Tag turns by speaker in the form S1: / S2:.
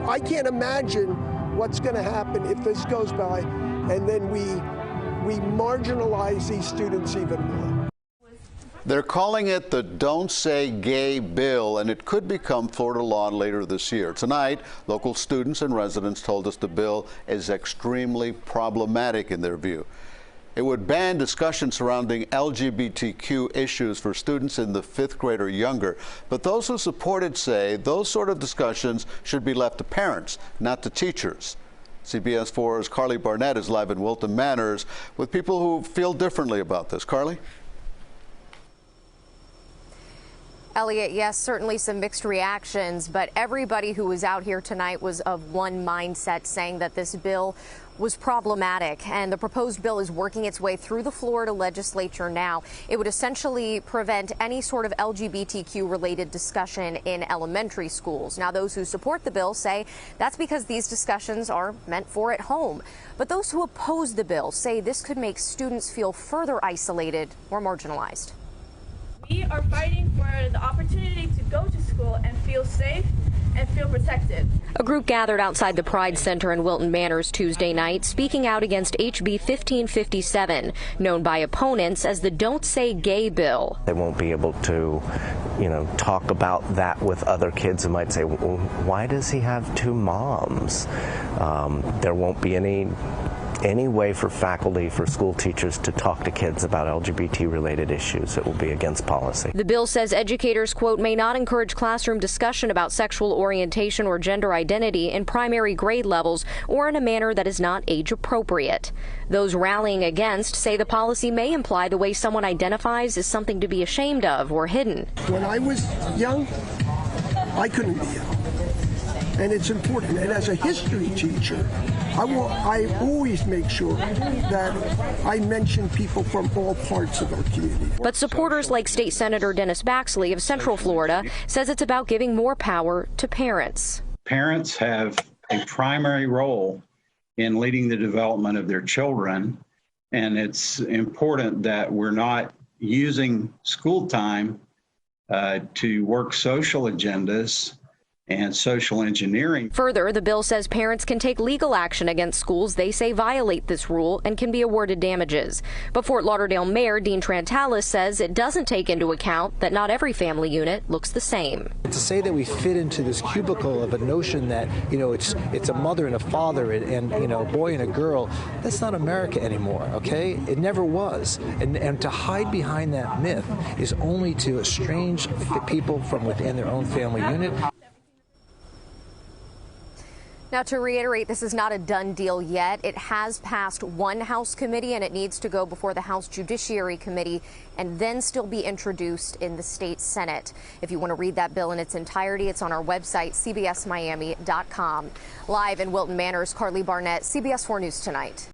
S1: I can't imagine what's going to happen if this goes by and then we marginalize these students even more.
S2: They're calling it the Don't Say Gay bill, and it could become Florida law later this year. Tonight, local students and residents told us the bill is extremely problematic in their view. It would ban discussion surrounding LGBTQ issues for students in the 5th grade or younger. But those who support it say those sort of discussions should be left to parents, not to teachers. CBS 4's Karli Barnett is live in Wilton Manors with people who feel differently about this. Karli?
S3: Elliot, yes, certainly some mixed reactions, but everybody who was out here tonight was of one mindset, saying that this bill was problematic, and the proposed bill is working its way through the Florida legislature now. It would essentially prevent any sort of LGBTQ-related discussion in elementary schools. Now, those who support the bill say that's because these discussions are meant for at home. But those who oppose the bill say this could make students feel further isolated or marginalized.
S4: We are fighting for the opportunity to go to school and feel safe and feel protected.
S3: A group gathered outside the Pride Center in Wilton Manors Tuesday night, speaking out against HB 1557, known by opponents as the Don't Say Gay bill.
S5: They won't be able to, talk about that with other kids who might say, well, why does he have 2 moms? There won't be any way for faculty, for school teachers to talk to kids about LGBT-related issues. It will be against policy.
S3: The bill says educators, quote, may not encourage classroom discussion about sexual orientation or gender identity in primary grade levels or in a manner that is not age appropriate. Those rallying against say the policy may imply the way someone identifies is something to be ashamed of or hidden.
S1: When I was young, I couldn't be young. And it's important. And as a history teacher, I always make sure that I mention people from all parts of our community.
S3: But supporters like State Senator Dennis Baxley of Central Florida says it's about giving more power to parents.
S6: Parents have a primary role in leading the development of their children, and it's important that we're not using school time to work social agendas and social engineering.
S3: Further, the bill says parents can take legal action against schools they say violate this rule and can be awarded damages. But Fort Lauderdale Mayor Dean Trantalis says it doesn't take into account that not every family unit looks the same.
S7: To say that we fit into this cubicle of a notion that, it's a mother and a father and a boy and a girl, that's not America anymore, okay? It never was. And to hide behind that myth is only to estrange people from within their own family unit.
S3: Now, to reiterate, this is not a done deal yet. It has passed one House committee, and it needs to go before the House Judiciary Committee and then still be introduced in the state Senate. If you want to read that bill in its entirety, it's on our website, cbsmiami.com. Live in Wilton Manors, Karli Barnett, CBS 4 News Tonight.